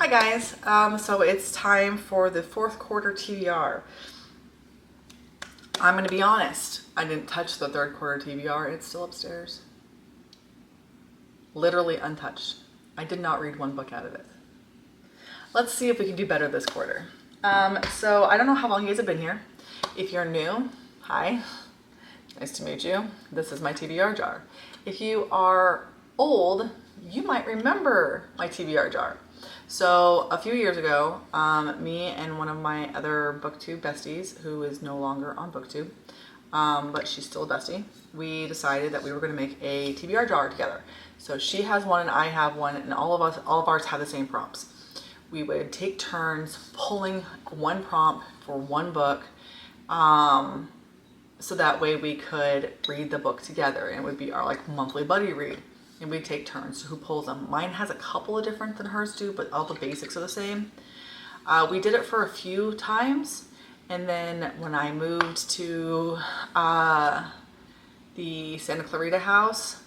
Hi guys, so it's time for the fourth quarter TBR. I'm gonna be honest, I didn't touch the third quarter TBR, it's still upstairs. Literally untouched. I did not read one book out of it. Let's see if we can do better this quarter. So I don't know how long you guys have been here. If you're new, hi, nice to meet you. This is my TBR jar. If you are old, you might remember my TBR jar. So a few years ago, me and one of my other BookTube besties, who is no longer on BookTube, but she's still a bestie, we decided that we were going to make a TBR jar together. So she has one and I have one, and all of ours have the same prompts. We would take turns pulling one prompt for one book, so that way we could read the book together, and it would be our like monthly buddy read. And we take turns who pulls them. Mine has a couple of different than hers do, but all the basics are the same. We did it for a few times, and then when I moved to the Santa Clarita house,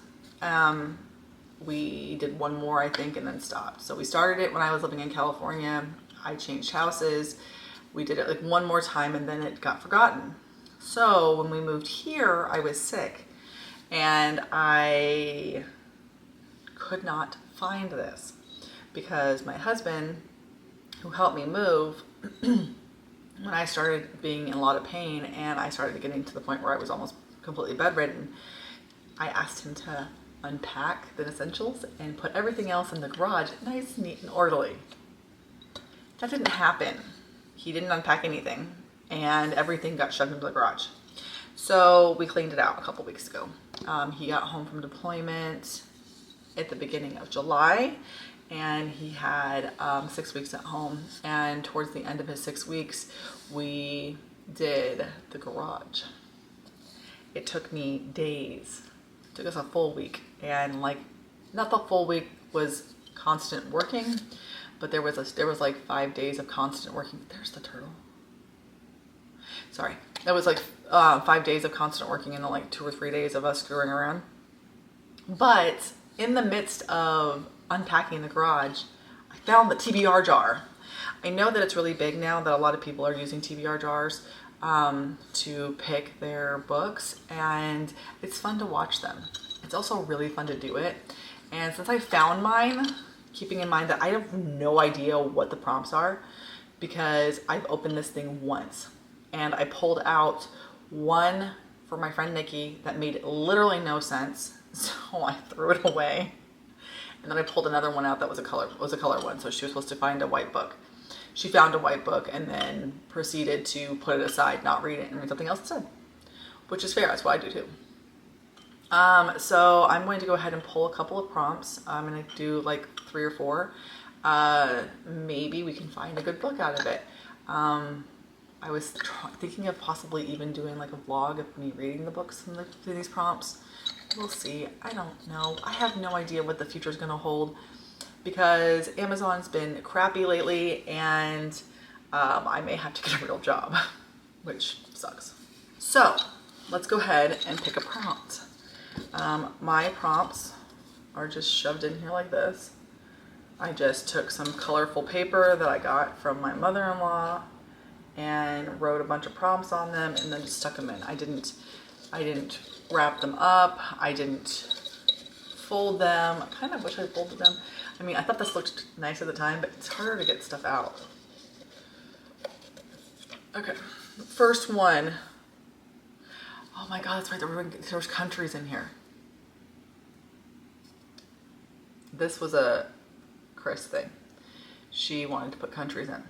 we did one more, I think, and then stopped. So we started it when I was living in California. I changed houses. We did it like one more time, and then it got forgotten. So when we moved here, I was sick, and I could not find this because my husband, who helped me move, when I started being in a lot of pain and I started getting to the point where I was almost completely bedridden, I asked him to unpack the essentials and put everything else in the garage nice, neat, and orderly. That didn't happen. He didn't unpack anything, and everything got shoved into the garage. So we cleaned it out a couple weeks ago. He got home from deployment at the beginning of July, and he had 6 weeks at home, and towards the end of his 6 weeks we did the garage. It took me days. It took us a full week, and like not the full week was constant working, but there was like 5 days of constant working. There's the turtle. Sorry, that was like 5 days of constant working, and then like 2 or 3 days of us screwing around. But in the midst of unpacking the garage, I found the TBR jar. I know that it's really big now, that a lot of people are using TBR jars to pick their books, and it's fun to watch them. It's also really fun to do it. And since I found mine, keeping in mind that I have no idea what the prompts are, because I've opened this thing once, and I pulled out one for my friend Nikki that made literally no sense. So I threw it away, and then I pulled another one out that was a color one. So she was supposed to find a white book. She found a white book and then proceeded to put it aside, not read it, and read something else instead, which is fair. That's what I do too. So I'm going to go ahead and pull a couple of prompts. I'm going to do like 3 or 4. Maybe we can find a good book out of it. I was thinking of possibly even doing like a vlog of me reading the books from these prompts. We'll see. I don't know. I have no idea what the future is going to hold, because Amazon's been crappy lately, and I may have to get a real job, which sucks. So let's go ahead and pick a prompt. My prompts are just shoved in here like this. I just took some colorful paper that I got from my mother-in-law and wrote a bunch of prompts on them, and then just stuck them in. I didn't wrap them up. I didn't fold them. I kind of wish I folded them. I mean, I thought this looked nice at the time, but it's harder to get stuff out. Okay, first one. Oh my God, that's right. There was countries in here. This was a Chris thing. She wanted to put countries in.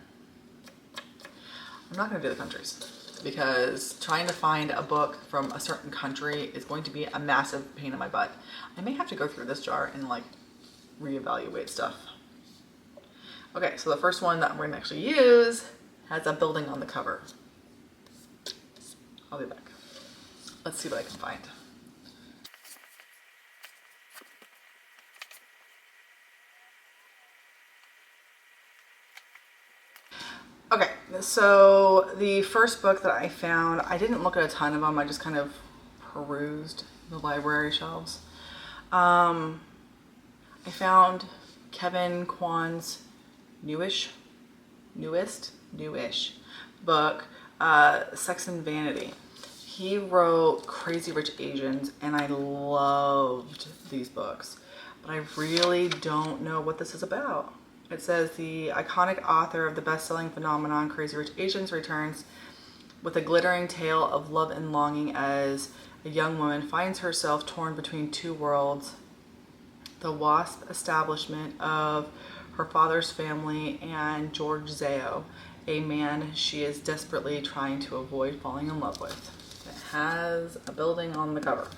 I'm not going to do the countries, because trying to find a book from a certain country is going to be a massive pain in my butt. I may have to go through this jar and like reevaluate stuff. Okay, so the first one that we're going to actually use has a building on the cover. I'll be back. Let's see what I can find. Okay, so the first book that I found, I didn't look at a ton of them. I just kind of perused the library shelves. I found Kevin Kwan's newish book, Sex and Vanity. He wrote Crazy Rich Asians, and I loved these books, but I really don't know what this is about. It says the iconic author of the best-selling phenomenon Crazy Rich Asians returns with a glittering tale of love and longing as a young woman finds herself torn between two worlds: the WASP establishment of her father's family and George Zao, a man she is desperately trying to avoid falling in love with. It has a building on the cover.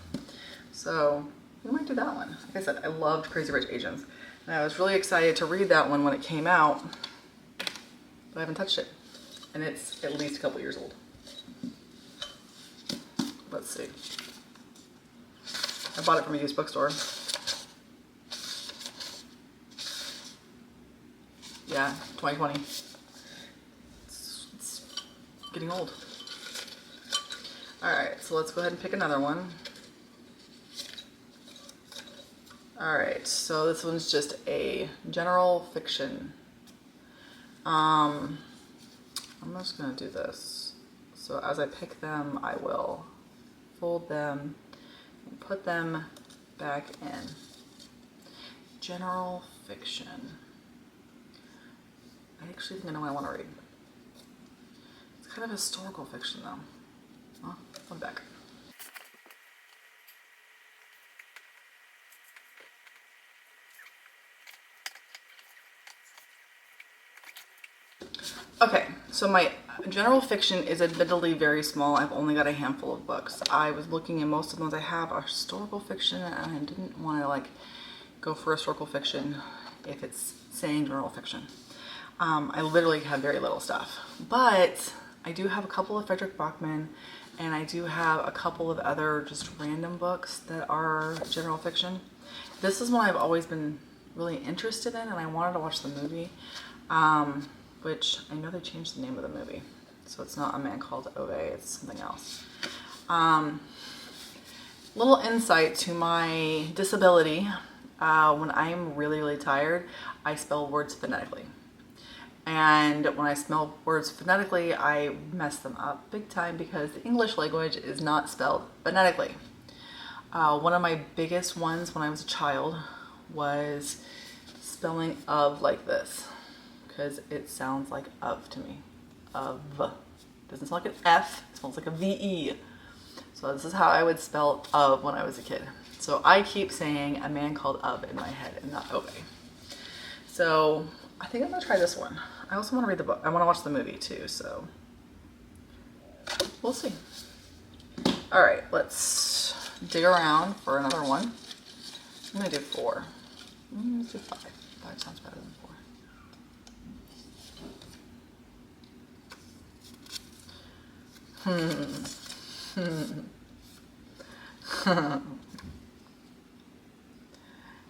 So we might do that one. Like I said, I loved Crazy Rich Asians. And I was really excited to read that one when it came out, but I haven't touched it. And it's at least a couple years old. Let's see. I bought it from a used bookstore. Yeah, 2020. It's getting old. All right, so let's go ahead and pick another one. All right, so this one's just a general fiction. I'm just gonna do this. So as I pick them, I will fold them and put them back in. General fiction. I actually think I know what I want to read. It's kind of historical fiction though. Well, I'm back. Okay, so my general fiction is admittedly very small. I've only got a handful of books. I was looking and most of the ones I have are historical fiction, and I didn't want to like go for historical fiction if it's saying general fiction. I literally have very little stuff, but I do have a couple of Frederick Bachman, and I do have a couple of other just random books that are general fiction. This is one I've always been really interested in, and I wanted to watch the movie, which I know they changed the name of the movie. So it's not A Man Called Ove, it's something else. Little insight to my disability. When I'm really, really tired, I spell words phonetically. And when I spell words phonetically, I mess them up big time because the English language is not spelled phonetically. One of my biggest ones when I was a child was spelling of like this, because it sounds like of to me. Of. Doesn't sound like an F, it sounds like a VE. So this is how I would spell of when I was a kid. So I keep saying A Man Called Of in my head and not Ove. So I think I'm gonna try this one. I also wanna read the book. I wanna watch the movie too, so we'll see. All right, let's dig around for another one. I'm gonna do 4. Let's do 5. 5 sounds better than 4.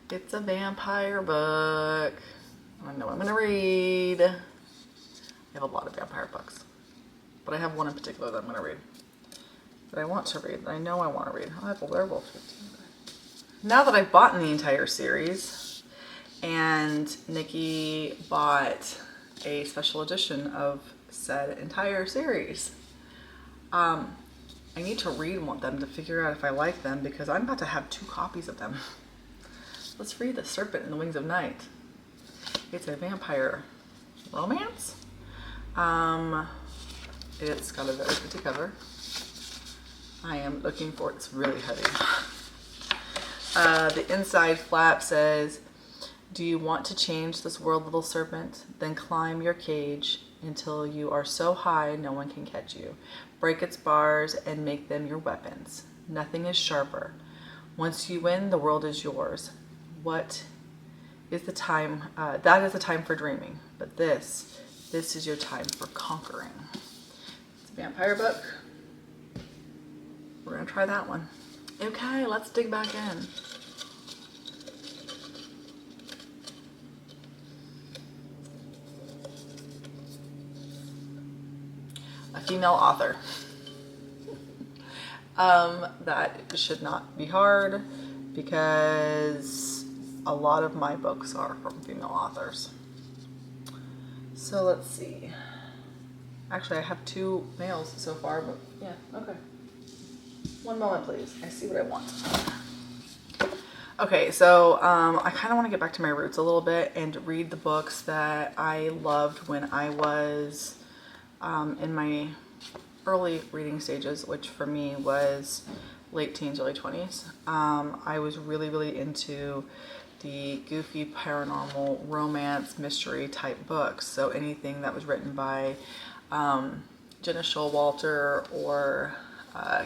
It's a vampire book. I know what I'm gonna read. I have a lot of vampire books, but I have one in particular that I'm gonna read, that I want to read, that I know I want to read. I have a werewolf 15. Now that I've bought the entire series, and Nikki bought a special edition of said entire series, I need to read them to figure out if I like them, because I'm about to have 2 copies of them. Let's read The Serpent in the Wings of Night. It's a vampire romance. It's got a very pretty cover. I am looking for it. It's really heavy. The inside flap says, "Do you want to change this world, little serpent? Then climb your cage until you are so high no one can catch you. Break its bars and make them your weapons. Nothing is sharper. Once you win, the world is yours. What is the time? That is the time for dreaming. But this is your time for conquering." It's a vampire book. We're gonna try that one. Okay, let's dig back in. A female author. That should not be hard, because a lot of my books are from female authors. So let's see. Actually, I have 2 mails so far, but yeah, okay. One moment, please. I see what I want. Okay, so I kind of want to get back to my roots a little bit and read the books that I loved when I was in my early reading stages, which for me was late teens, early 20s. I was really, really into the goofy paranormal romance mystery type books. So anything that was written by Jenna Showalter or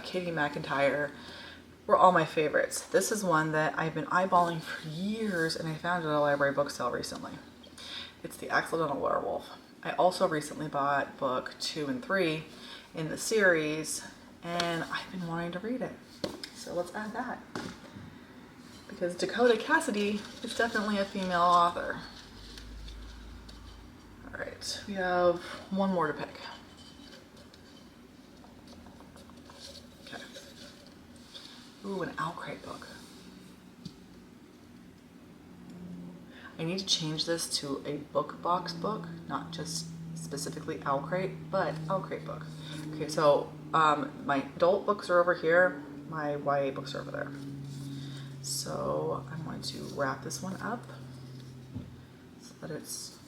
Katie McIntyre were all my favorites. This is one that I've been eyeballing for years, and I found it at a library book sale recently. It's The Accidental Werewolf. I also recently bought book 2 and 3 in the series, and I've been wanting to read it. So let's add that. Because Dakota Cassidy is definitely a female author. All right, we have one more to pick. Okay. Ooh, an Owlcrite book. I need to change this to a book box book, not just specifically Owlcrite, but Owlcrite book. Okay, so my adult books are over here, my YA books are over there. So I'm going to wrap this one up so that it's...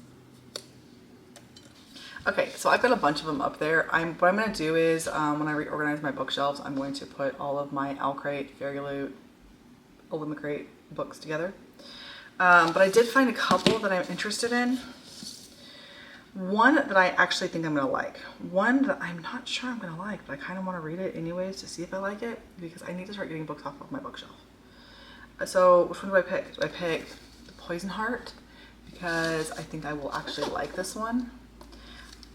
Okay, so I've got a bunch of them up there. What I'm going to do is when I reorganize my bookshelves, I'm going to put all of my Owlcrite, Fairy Loot, Illumicrate books together. But I did find a couple that I'm interested in. One that I actually think I'm going to like. One that I'm not sure I'm going to like, but I kind of want to read it anyways to see if I like it, because I need to start getting books off of my bookshelf. So which one do I pick? Do I pick The Poison Heart, because I think I will actually like this one?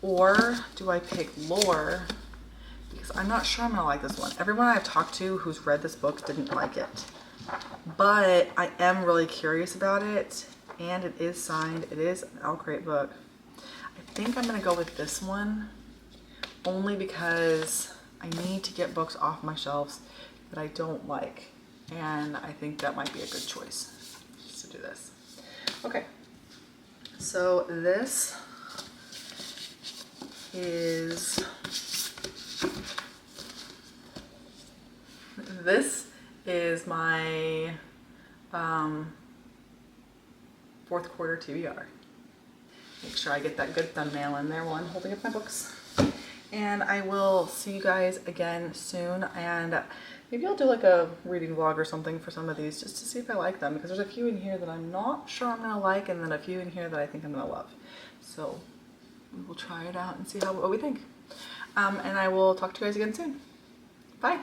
Or do I pick Lore, because I'm not sure I'm going to like this one. Everyone I've talked to who's read this book didn't like it. But I am really curious about it, and it is signed. It is an Owlcrite book. I think I'm going to go with this one, only because I need to get books off my shelves that I don't like. And I think that might be a good choice, just to do this. Okay, so this is my 4th quarter TBR. Make sure I get that good thumbnail in there while I'm holding up my books. And I will see you guys again soon, and maybe I'll do like a reading vlog or something for some of these just to see if I like them, because there's a few in here that I'm not sure I'm gonna like, and then a few in here that I think I'm gonna love. So we will try it out and see what we think. And I will talk to you guys again soon. Bye.